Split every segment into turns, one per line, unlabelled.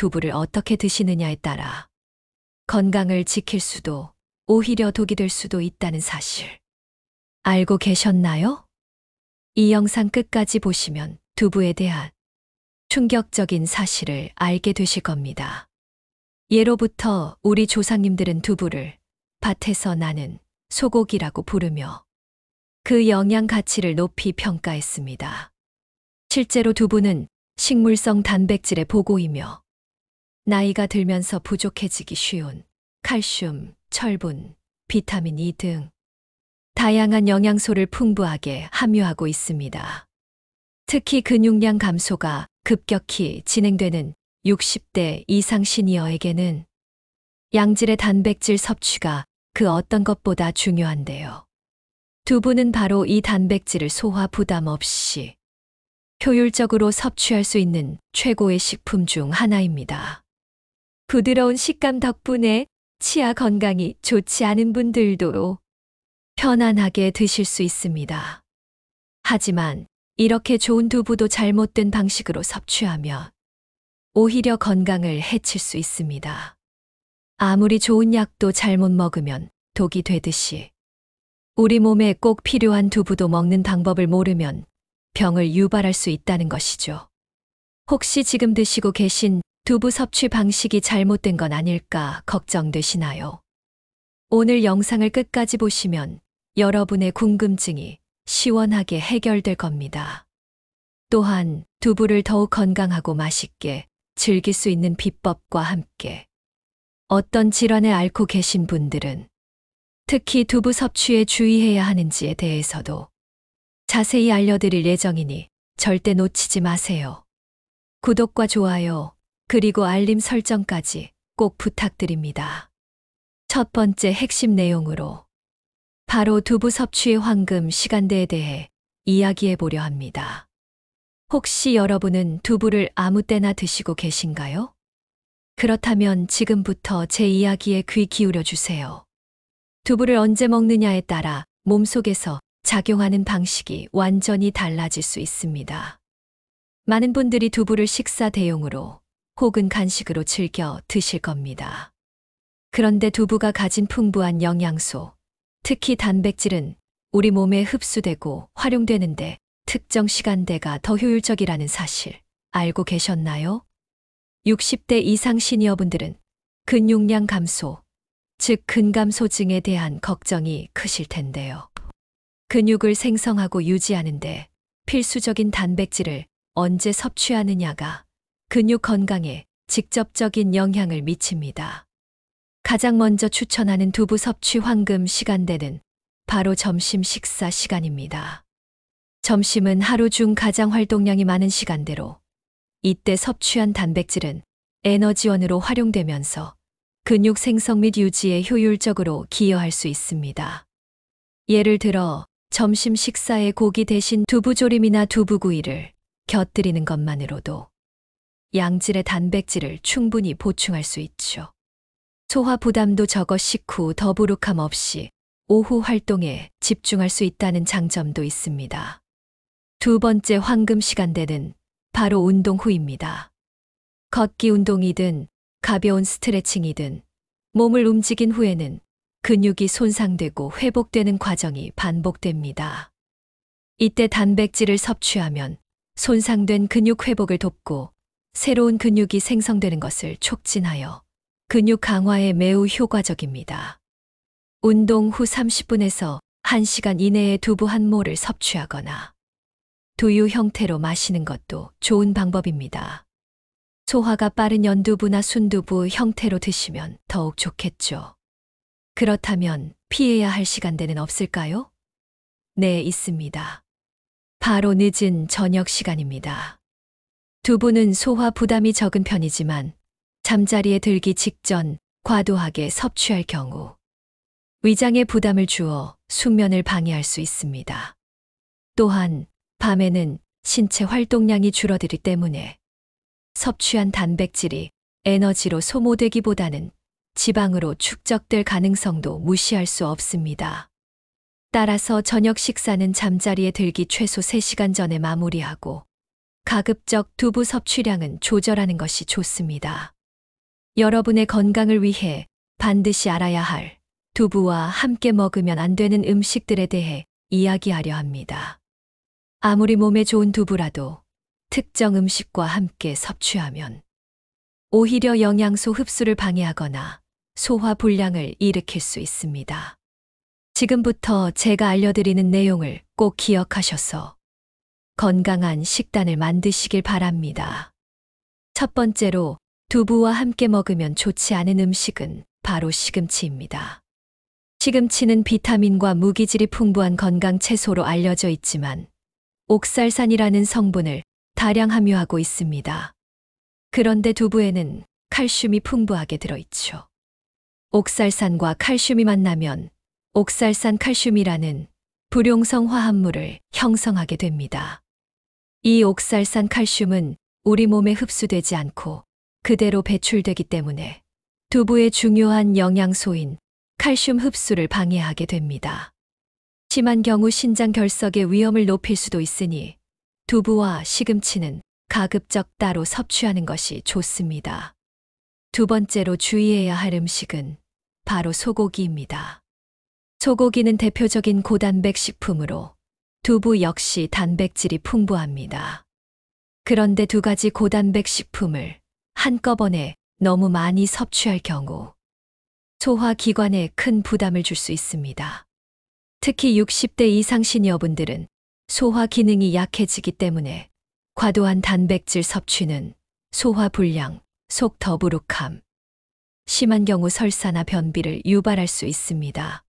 두부를 어떻게 드시느냐에 따라 건강을 지킬 수도 오히려 독이 될 수도 있다는 사실 알고 계셨나요? 이 영상 끝까지 보시면 두부에 대한 충격적인 사실을 알게 되실 겁니다. 예로부터 우리 조상님들은 두부를 밭에서 나는 소고기라고 부르며 그 영양 가치를 높이 평가했습니다. 실제로 두부는 식물성 단백질의 보고이며 나이가 들면서 부족해지기 쉬운 칼슘, 철분, 비타민 E 등 다양한 영양소를 풍부하게 함유하고 있습니다. 특히 근육량 감소가 급격히 진행되는 60대 이상 시니어에게는 양질의 단백질 섭취가 그 어떤 것보다 중요한데요. 두부는 바로 이 단백질을 소화 부담 없이 효율적으로 섭취할 수 있는 최고의 식품 중 하나입니다. 부드러운 식감 덕분에 치아 건강이 좋지 않은 분들도 편안하게 드실 수 있습니다. 하지만 이렇게 좋은 두부도 잘못된 방식으로 섭취하면 오히려 건강을 해칠 수 있습니다. 아무리 좋은 약도 잘못 먹으면 독이 되듯이 우리 몸에 꼭 필요한 두부도 먹는 방법을 모르면 병을 유발할 수 있다는 것이죠. 혹시 지금 드시고 계신 두부 섭취 방식이 잘못된 건 아닐까 걱정되시나요? 오늘 영상을 끝까지 보시면 여러분의 궁금증이 시원하게 해결될 겁니다. 또한 두부를 더욱 건강하고 맛있게 즐길 수 있는 비법과 함께 어떤 질환을 앓고 계신 분들은 특히 두부 섭취에 주의해야 하는지에 대해서도 자세히 알려드릴 예정이니 절대 놓치지 마세요. 구독과 좋아요, 그리고 알림 설정까지 꼭 부탁드립니다. 첫 번째 핵심 내용으로 바로 두부 섭취의 황금 시간대에 대해 이야기해 보려 합니다. 혹시 여러분은 두부를 아무 때나 드시고 계신가요? 그렇다면 지금부터 제 이야기에 귀 기울여 주세요. 두부를 언제 먹느냐에 따라 몸속에서 작용하는 방식이 완전히 달라질 수 있습니다. 많은 분들이 두부를 식사 대용으로 혹은 간식으로 즐겨 드실 겁니다. 그런데 두부가 가진 풍부한 영양소, 특히 단백질은 우리 몸에 흡수되고 활용되는데 특정 시간대가 더 효율적이라는 사실 알고 계셨나요? 60대 이상 시니어분들은 근육량 감소, 즉 근감소증에 대한 걱정이 크실 텐데요. 근육을 생성하고 유지하는데 필수적인 단백질을 언제 섭취하느냐가 근육 건강에 직접적인 영향을 미칩니다. 가장 먼저 추천하는 두부 섭취 황금 시간대는 바로 점심 식사 시간입니다. 점심은 하루 중 가장 활동량이 많은 시간대로 이때 섭취한 단백질은 에너지원으로 활용되면서 근육 생성 및 유지에 효율적으로 기여할 수 있습니다. 예를 들어 점심 식사에 고기 대신 두부조림이나 두부구이를 곁들이는 것만으로도 양질의 단백질을 충분히 보충할 수 있죠. 소화 부담도 적어 식후 더부룩함 없이 오후 활동에 집중할 수 있다는 장점도 있습니다. 두 번째 황금 시간대는 바로 운동 후입니다. 걷기 운동이든 가벼운 스트레칭이든 몸을 움직인 후에는 근육이 손상되고 회복되는 과정이 반복됩니다. 이때 단백질을 섭취하면 손상된 근육 회복을 돕고 새로운 근육이 생성되는 것을 촉진하여 근육 강화에 매우 효과적입니다. 운동 후 30분에서 1시간 이내에 두부 한 모를 섭취하거나 두유 형태로 마시는 것도 좋은 방법입니다. 소화가 빠른 연두부나 순두부 형태로 드시면 더욱 좋겠죠. 그렇다면 피해야 할 시간대는 없을까요? 네, 있습니다. 바로 늦은 저녁 시간입니다. 두부는 소화 부담이 적은 편이지만 잠자리에 들기 직전 과도하게 섭취할 경우 위장에 부담을 주어 숙면을 방해할 수 있습니다. 또한 밤에는 신체 활동량이 줄어들기 때문에 섭취한 단백질이 에너지로 소모되기보다는 지방으로 축적될 가능성도 무시할 수 없습니다. 따라서 저녁 식사는 잠자리에 들기 최소 3시간 전에 마무리하고 가급적 두부 섭취량은 조절하는 것이 좋습니다. 여러분의 건강을 위해 반드시 알아야 할 두부와 함께 먹으면 안 되는 음식들에 대해 이야기하려 합니다. 아무리 몸에 좋은 두부라도 특정 음식과 함께 섭취하면 오히려 영양소 흡수를 방해하거나 소화 불량을 일으킬 수 있습니다. 지금부터 제가 알려드리는 내용을 꼭 기억하셔서 건강한 식단을 만드시길 바랍니다. 첫 번째로 두부와 함께 먹으면 좋지 않은 음식은 바로 시금치입니다. 시금치는 비타민과 무기질이 풍부한 건강 채소로 알려져 있지만 옥살산이라는 성분을 다량 함유하고 있습니다. 그런데 두부에는 칼슘이 풍부하게 들어있죠. 옥살산과 칼슘이 만나면 옥살산 칼슘이라는 불용성 화합물을 형성하게 됩니다. 이 옥살산 칼슘은 우리 몸에 흡수되지 않고 그대로 배출되기 때문에 두부의 중요한 영양소인 칼슘 흡수를 방해하게 됩니다. 심한 경우 신장 결석의 위험을 높일 수도 있으니 두부와 시금치는 가급적 따로 섭취하는 것이 좋습니다. 두 번째로 주의해야 할 음식은 바로 소고기입니다. 소고기는 대표적인 고단백 식품으로 두부 역시 단백질이 풍부합니다. 그런데 두 가지 고단백 식품을 한꺼번에 너무 많이 섭취할 경우 소화기관에 큰 부담을 줄 수 있습니다. 특히 60대 이상 시니어분들은 소화 기능이 약해지기 때문에 과도한 단백질 섭취는 소화불량, 속 더부룩함, 심한 경우 설사나 변비를 유발할 수 있습니다.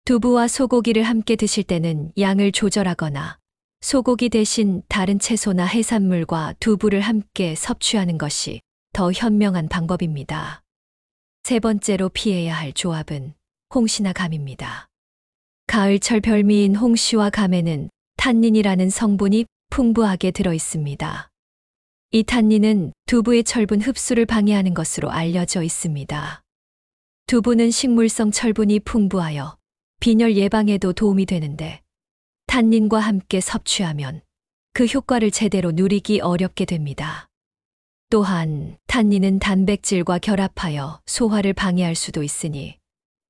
두부와 소고기를 함께 드실 때는 양을 조절하거나 소고기 대신 다른 채소나 해산물과 두부를 함께 섭취하는 것이 더 현명한 방법입니다. 세 번째로 피해야 할 조합은 홍시나 감입니다. 가을철 별미인 홍시와 감에는 탄닌이라는 성분이 풍부하게 들어 있습니다. 이 탄닌은 두부의 철분 흡수를 방해하는 것으로 알려져 있습니다. 두부는 식물성 철분이 풍부하여 빈혈 예방에도 도움이 되는데 탄닌과 함께 섭취하면 그 효과를 제대로 누리기 어렵게 됩니다. 또한 탄닌은 단백질과 결합하여 소화를 방해할 수도 있으니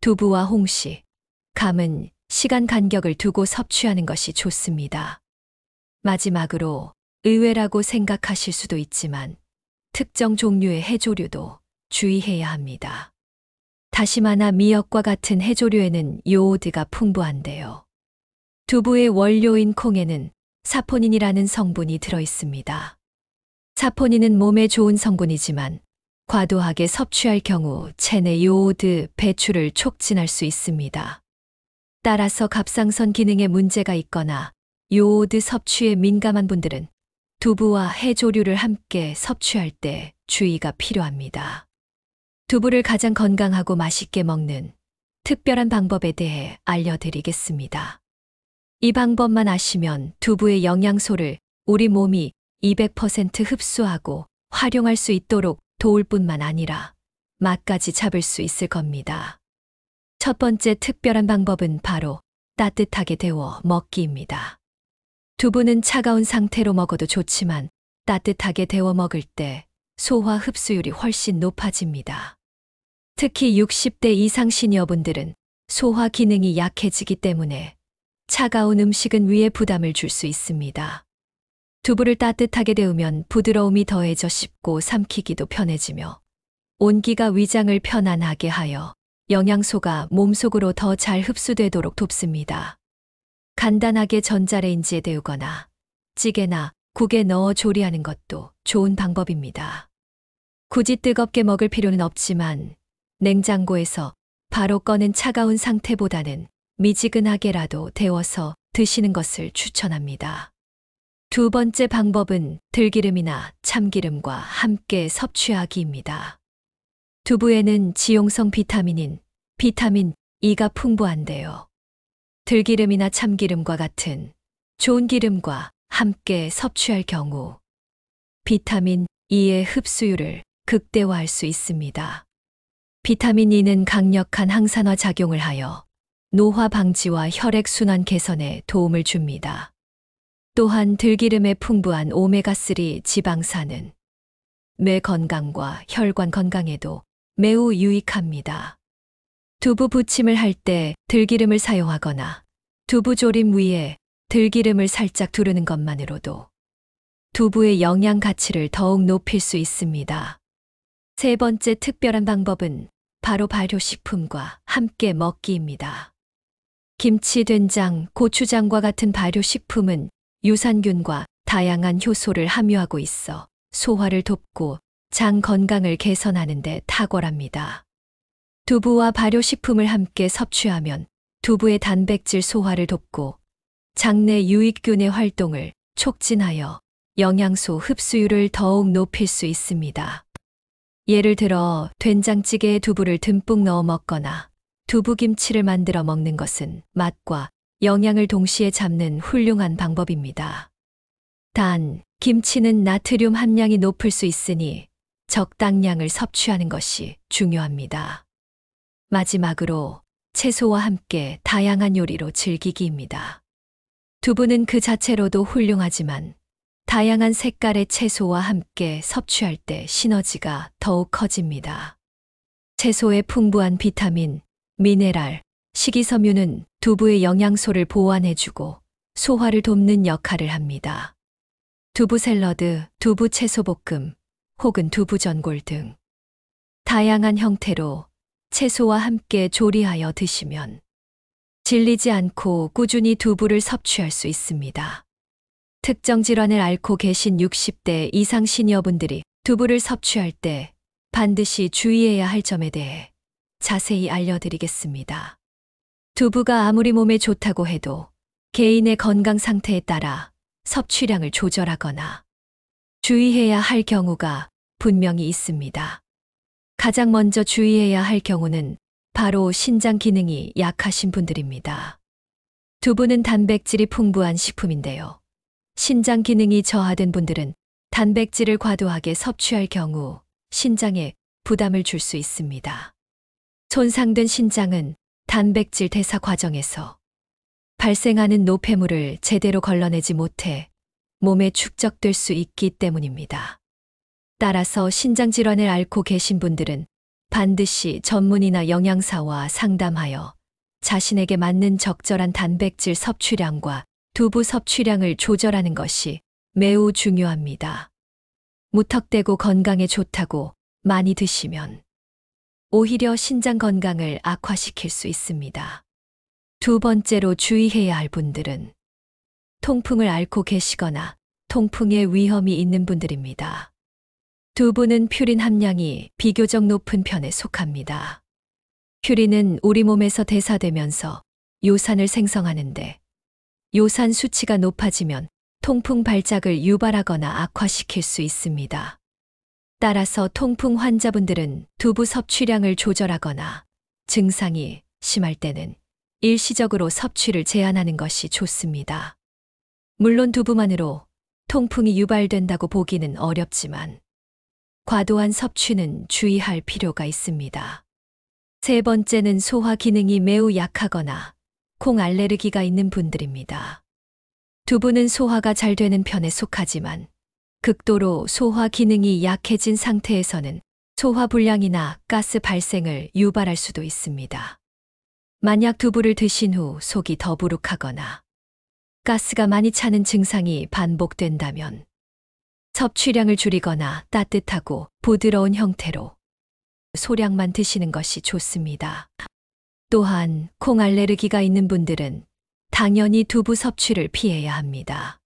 두부와 홍시, 감은 시간 간격을 두고 섭취하는 것이 좋습니다. 마지막으로 의외라고 생각하실 수도 있지만 특정 종류의 해조류도 주의해야 합니다. 다시마나 미역과 같은 해조류에는 요오드가 풍부한데요. 두부의 원료인 콩에는 사포닌이라는 성분이 들어 있습니다. 사포닌은 몸에 좋은 성분이지만 과도하게 섭취할 경우 체내 요오드 배출을 촉진할 수 있습니다. 따라서 갑상선 기능에 문제가 있거나 요오드 섭취에 민감한 분들은 두부와 해조류를 함께 섭취할 때 주의가 필요합니다. 두부를 가장 건강하고 맛있게 먹는 특별한 방법에 대해 알려드리겠습니다. 이 방법만 아시면 두부의 영양소를 우리 몸이 200% 흡수하고 활용할 수 있도록 도울 뿐만 아니라 맛까지 잡을 수 있을 겁니다. 첫 번째 특별한 방법은 바로 따뜻하게 데워 먹기입니다. 두부는 차가운 상태로 먹어도 좋지만 따뜻하게 데워 먹을 때 소화 흡수율이 훨씬 높아집니다. 특히 60대 이상 시니어분들은 소화 기능이 약해지기 때문에 차가운 음식은 위에 부담을 줄 수 있습니다. 두부를 따뜻하게 데우면 부드러움이 더해져 씹고 삼키기도 편해지며 온기가 위장을 편안하게 하여 영양소가 몸속으로 더 잘 흡수되도록 돕습니다. 간단하게 전자레인지에 데우거나 찌개나 국에 넣어 조리하는 것도 좋은 방법입니다. 굳이 뜨겁게 먹을 필요는 없지만 냉장고에서 바로 꺼낸 차가운 상태보다는 미지근하게라도 데워서 드시는 것을 추천합니다. 두 번째 방법은 들기름이나 참기름과 함께 섭취하기입니다. 두부에는 지용성 비타민인 비타민 E가 풍부한데요. 들기름이나 참기름과 같은 좋은 기름과 함께 섭취할 경우 비타민 E의 흡수율을 극대화할 수 있습니다. 비타민 E는 강력한 항산화 작용을 하여 노화 방지와 혈액순환 개선에 도움을 줍니다. 또한 들기름에 풍부한 오메가3 지방산은 뇌 건강과 혈관 건강에도 매우 유익합니다. 두부 부침을 할 때 들기름을 사용하거나 두부 조림 위에 들기름을 살짝 두르는 것만으로도 두부의 영양 가치를 더욱 높일 수 있습니다. 세 번째 특별한 방법은 바로 발효식품과 함께 먹기입니다. 김치, 된장, 고추장과 같은 발효식품은 유산균과 다양한 효소를 함유하고 있어 소화를 돕고 장 건강을 개선하는 데 탁월합니다. 두부와 발효식품을 함께 섭취하면 두부의 단백질 소화를 돕고 장내 유익균의 활동을 촉진하여 영양소 흡수율을 더욱 높일 수 있습니다. 예를 들어 된장찌개에 두부를 듬뿍 넣어 먹거나 두부김치를 만들어 먹는 것은 맛과 영양을 동시에 잡는 훌륭한 방법입니다. 단, 김치는 나트륨 함량이 높을 수 있으니 적당량을 섭취하는 것이 중요합니다. 마지막으로 채소와 함께 다양한 요리로 즐기기입니다. 두부는 그 자체로도 훌륭하지만 다양한 색깔의 채소와 함께 섭취할 때 시너지가 더욱 커집니다. 채소의 풍부한 비타민, 미네랄, 식이섬유는 두부의 영양소를 보완해주고 소화를 돕는 역할을 합니다. 두부 샐러드, 두부 채소 볶음, 혹은 두부 전골 등 다양한 형태로 채소와 함께 조리하여 드시면 질리지 않고 꾸준히 두부를 섭취할 수 있습니다. 특정 질환을 앓고 계신 60대 이상 시니어분들이 두부를 섭취할 때 반드시 주의해야 할 점에 대해 자세히 알려드리겠습니다. 두부가 아무리 몸에 좋다고 해도 개인의 건강 상태에 따라 섭취량을 조절하거나 주의해야 할 경우가 분명히 있습니다. 가장 먼저 주의해야 할 경우는 바로 신장 기능이 약하신 분들입니다. 두부는 단백질이 풍부한 식품인데요. 신장 기능이 저하된 분들은 단백질을 과도하게 섭취할 경우 신장에 부담을 줄 수 있습니다. 손상된 신장은 단백질 대사 과정에서 발생하는 노폐물을 제대로 걸러내지 못해 몸에 축적될 수 있기 때문입니다. 따라서 신장 질환을 앓고 계신 분들은 반드시 전문의나 영양사와 상담하여 자신에게 맞는 적절한 단백질 섭취량과 두부 섭취량을 조절하는 것이 매우 중요합니다. 무턱대고 건강에 좋다고 많이 드시면 오히려 신장 건강을 악화시킬 수 있습니다. 두 번째로 주의해야 할 분들은 통풍을 앓고 계시거나 통풍의 위험이 있는 분들입니다. 두부는 퓨린 함량이 비교적 높은 편에 속합니다. 퓨린은 우리 몸에서 대사되면서 요산을 생성하는데 요산 수치가 높아지면 통풍 발작을 유발하거나 악화시킬 수 있습니다. 따라서 통풍 환자분들은 두부 섭취량을 조절하거나 증상이 심할 때는 일시적으로 섭취를 제한하는 것이 좋습니다. 물론 두부만으로 통풍이 유발된다고 보기는 어렵지만 과도한 섭취는 주의할 필요가 있습니다. 세 번째는 소화 기능이 매우 약하거나 콩 알레르기가 있는 분들입니다. 두부는 소화가 잘 되는 편에 속하지만 극도로 소화 기능이 약해진 상태에서는 소화불량이나 가스 발생을 유발할 수도 있습니다. 만약 두부를 드신 후 속이 더부룩하거나 가스가 많이 차는 증상이 반복된다면 섭취량을 줄이거나 따뜻하고 부드러운 형태로 소량만 드시는 것이 좋습니다. 또한 콩 알레르기가 있는 분들은 당연히 두부 섭취를 피해야 합니다.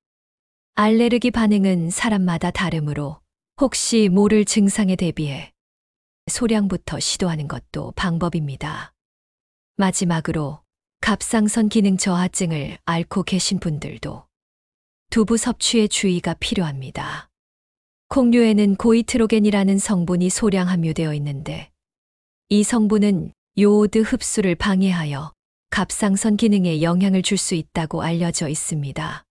알레르기 반응은 사람마다 다르므로 혹시 모를 증상에 대비해 소량부터 시도하는 것도 방법입니다. 마지막으로 갑상선 기능 저하증을 앓고 계신 분들도 두부 섭취에 주의가 필요합니다. 콩류에는 고이트로겐이라는 성분이 소량 함유되어 있는데 이 성분은 요오드 흡수를 방해하여 갑상선 기능에 영향을 줄 수 있다고 알려져 있습니다.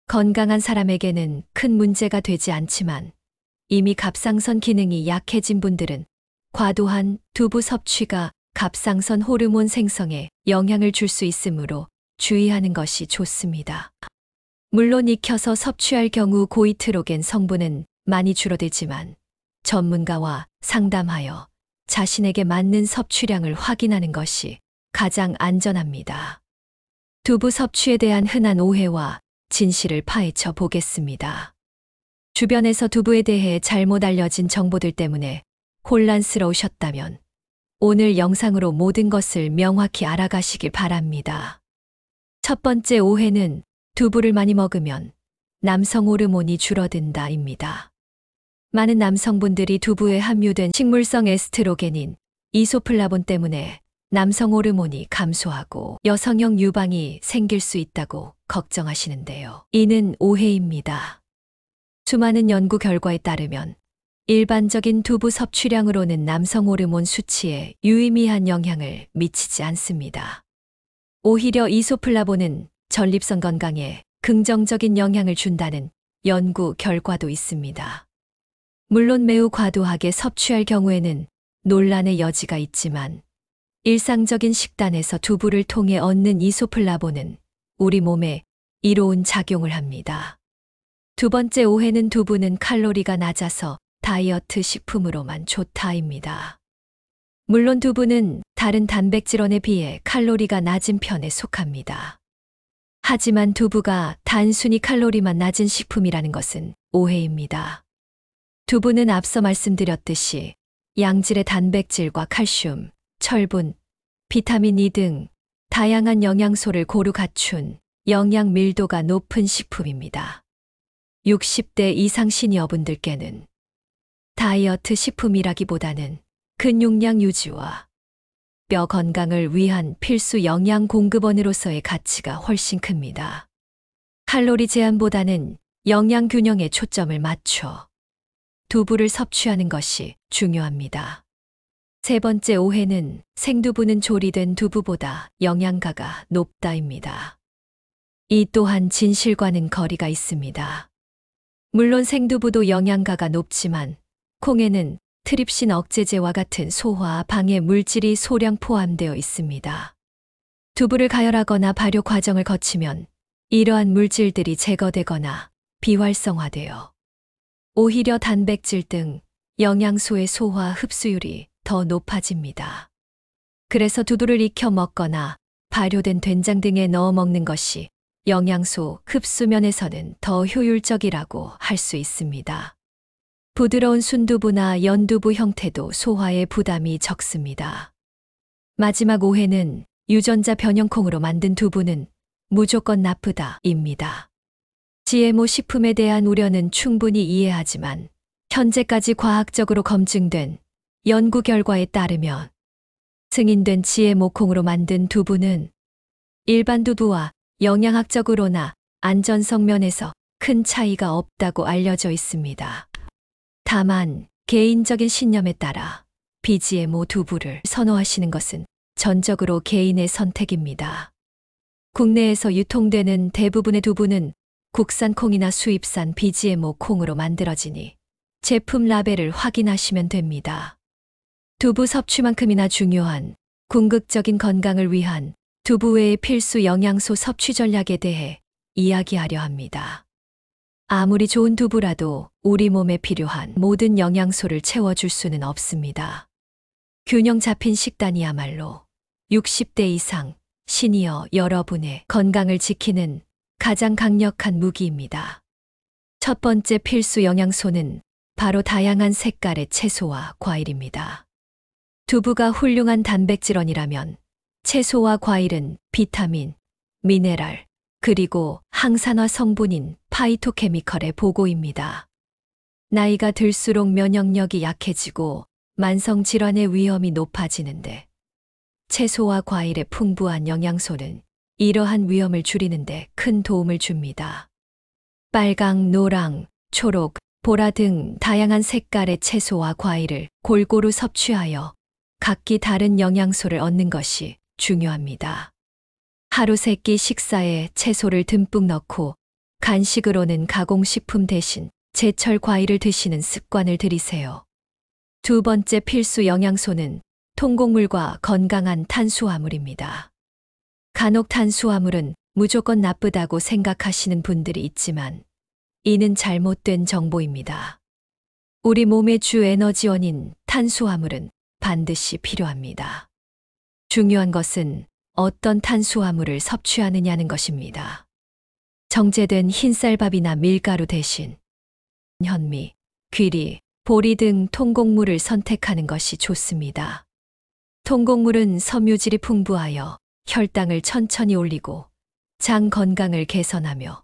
건강한 사람에게는 큰 문제가 되지 않지만 이미 갑상선 기능이 약해진 분들은 과도한 두부 섭취가 갑상선 호르몬 생성에 영향을 줄 수 있으므로 주의하는 것이 좋습니다. 물론 익혀서 섭취할 경우 고이트로겐 성분은 많이 줄어들지만 전문가와 상담하여 자신에게 맞는 섭취량을 확인하는 것이 가장 안전합니다. 두부 섭취에 대한 흔한 오해와 진실을 파헤쳐 보겠습니다. 주변에서 두부에 대해 잘못 알려진 정보들 때문에 혼란스러우셨다면 오늘 영상으로 모든 것을 명확히 알아가시길 바랍니다. 첫 번째 오해는 두부를 많이 먹으면 남성 호르몬이 줄어든다입니다. 많은 남성분들이 두부에 함유된 식물성 에스트로겐인 이소플라본 때문에 남성 호르몬이 감소하고 여성형 유방이 생길 수 있다고 걱정하시는데요. 이는 오해입니다. 수많은 연구 결과에 따르면 일반적인 두부 섭취량으로는 남성 호르몬 수치에 유의미한 영향을 미치지 않습니다. 오히려 이소플라본은 전립선 건강에 긍정적인 영향을 준다는 연구 결과도 있습니다. 물론 매우 과도하게 섭취할 경우에는 논란의 여지가 있지만 일상적인 식단에서 두부를 통해 얻는 이소플라본은 우리 몸에 이로운 작용을 합니다. 두 번째 오해는 두부는 칼로리가 낮아서 다이어트 식품으로만 좋다입니다. 물론 두부는 다른 단백질원에 비해 칼로리가 낮은 편에 속합니다. 하지만 두부가 단순히 칼로리만 낮은 식품이라는 것은 오해입니다. 두부는 앞서 말씀드렸듯이 양질의 단백질과 칼슘, 철분, 비타민 E 등 다양한 영양소를 고루 갖춘 영양 밀도가 높은 식품입니다. 60대 이상 시니어분들께는 다이어트 식품이라기보다는 근육량 유지와 뼈 건강을 위한 필수 영양 공급원으로서의 가치가 훨씬 큽니다. 칼로리 제한보다는 영양 균형에 초점을 맞춰 두부를 섭취하는 것이 중요합니다. 세 번째 오해는 생두부는 조리된 두부보다 영양가가 높다입니다. 이 또한 진실과는 거리가 있습니다. 물론 생두부도 영양가가 높지만 콩에는 트립신 억제제와 같은 소화 방해 물질이 소량 포함되어 있습니다. 두부를 가열하거나 발효 과정을 거치면 이러한 물질들이 제거되거나 비활성화되어 오히려 단백질 등 영양소의 소화 흡수율이 더 높아집니다. 그래서 두부를 익혀 먹거나 발효된 된장 등에 넣어 먹는 것이 영양소 흡수 면에서는 더 효율적이라고 할 수 있습니다. 부드러운 순두부나 연두부 형태도 소화에 부담이 적습니다. 마지막 오해는 유전자 변형콩으로 만든 두부는 무조건 나쁘다입니다. GMO 식품에 대한 우려는 충분히 이해하지만 현재까지 과학적으로 검증된 연구 결과에 따르면 승인된 GMO 콩으로 만든 두부는 일반 두부와 영양학적으로나 안전성 면에서 큰 차이가 없다고 알려져 있습니다. 다만 개인적인 신념에 따라 BGMO 두부를 선호하시는 것은 전적으로 개인의 선택입니다. 국내에서 유통되는 대부분의 두부는 국산 콩이나 수입산 BGMO 콩으로 만들어지니 제품 라벨을 확인하시면 됩니다. 두부 섭취만큼이나 중요한 궁극적인 건강을 위한 두부 외의 필수 영양소 섭취 전략에 대해 이야기하려 합니다. 아무리 좋은 두부라도 우리 몸에 필요한 모든 영양소를 채워줄 수는 없습니다. 균형 잡힌 식단이야말로 60대 이상 시니어 여러분의 건강을 지키는 가장 강력한 무기입니다. 첫 번째 필수 영양소는 바로 다양한 색깔의 채소와 과일입니다. 두부가 훌륭한 단백질원이라면 채소와 과일은 비타민, 미네랄, 그리고 항산화 성분인 파이토케미컬의 보고입니다. 나이가 들수록 면역력이 약해지고 만성 질환의 위험이 높아지는데 채소와 과일의 풍부한 영양소는 이러한 위험을 줄이는데 큰 도움을 줍니다. 빨강, 노랑, 초록, 보라 등 다양한 색깔의 채소와 과일을 골고루 섭취하여 각기 다른 영양소를 얻는 것이 중요합니다. 하루 세 끼 식사에 채소를 듬뿍 넣고 간식으로는 가공식품 대신 제철 과일을 드시는 습관을 들이세요. 두 번째 필수 영양소는 통곡물과 건강한 탄수화물입니다. 간혹 탄수화물은 무조건 나쁘다고 생각하시는 분들이 있지만 이는 잘못된 정보입니다. 우리 몸의 주 에너지원인 탄수화물은 반드시 필요합니다. 중요한 것은 어떤 탄수화물을 섭취하느냐는 것입니다. 정제된 흰쌀밥이나 밀가루 대신 현미, 귀리, 보리 등 통곡물을 선택하는 것이 좋습니다. 통곡물은 섬유질이 풍부하여 혈당을 천천히 올리고 장 건강을 개선하며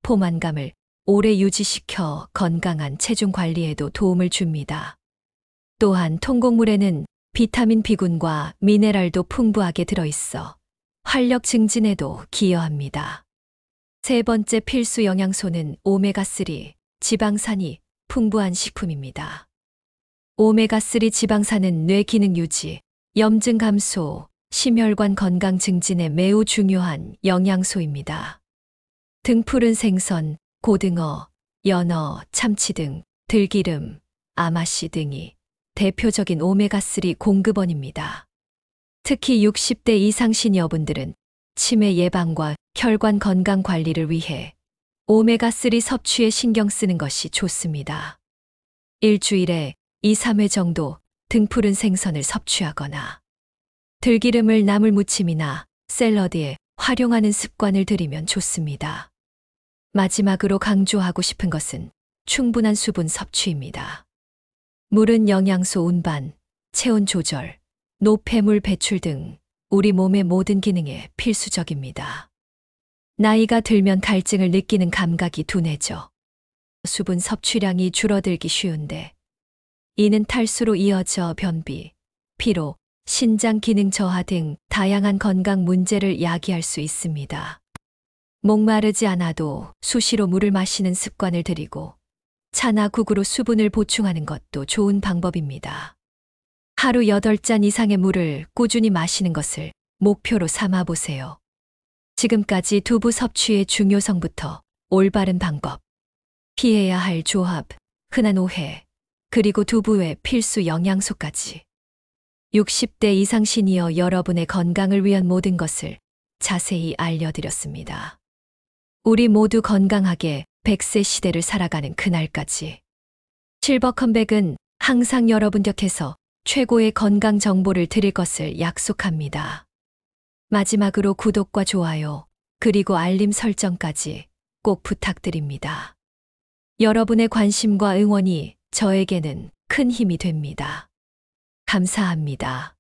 포만감을 오래 유지시켜 건강한 체중 관리에도 도움을 줍니다. 또한 통곡물에는 비타민 B군과 미네랄도 풍부하게 들어있어 활력 증진에도 기여합니다. 세 번째 필수 영양소는 오메가3 지방산이 풍부한 식품입니다. 오메가3 지방산은 뇌 기능 유지, 염증 감소, 심혈관 건강 증진에 매우 중요한 영양소입니다. 등푸른 생선, 고등어, 연어, 참치 등 들기름, 아마씨 등이 대표적인 오메가3 공급원입니다. 특히 60대 이상 시니어분들은 치매 예방과 혈관 건강 관리를 위해 오메가3 섭취에 신경 쓰는 것이 좋습니다. 일주일에 2, 3회 정도 등푸른 생선을 섭취하거나 들기름을 나물 무침이나 샐러드에 활용하는 습관을 들이면 좋습니다. 마지막으로 강조하고 싶은 것은 충분한 수분 섭취입니다. 물은 영양소 운반, 체온 조절, 노폐물 배출 등 우리 몸의 모든 기능에 필수적입니다. 나이가 들면 갈증을 느끼는 감각이 둔해져 수분 섭취량이 줄어들기 쉬운데 이는 탈수로 이어져 변비, 피로, 신장 기능 저하 등 다양한 건강 문제를 야기할 수 있습니다. 목마르지 않아도 수시로 물을 마시는 습관을 들이고 차나 국으로 수분을 보충하는 것도 좋은 방법입니다. 하루 8잔 이상의 물을 꾸준히 마시는 것을 목표로 삼아 보세요. 지금까지 두부 섭취의 중요성부터 올바른 방법, 피해야 할 조합, 흔한 오해, 그리고 두부의 필수 영양소까지 60대 이상 시니어 여러분의 건강을 위한 모든 것을 자세히 알려드렸습니다. 우리 모두 건강하게 100세 시대를 살아가는 그날까지 실버 컴백은 항상 여러분 곁에서 최고의 건강 정보를 드릴 것을 약속합니다. 마지막으로 구독과 좋아요, 그리고 알림 설정까지 꼭 부탁드립니다. 여러분의 관심과 응원이 저에게는 큰 힘이 됩니다. 감사합니다.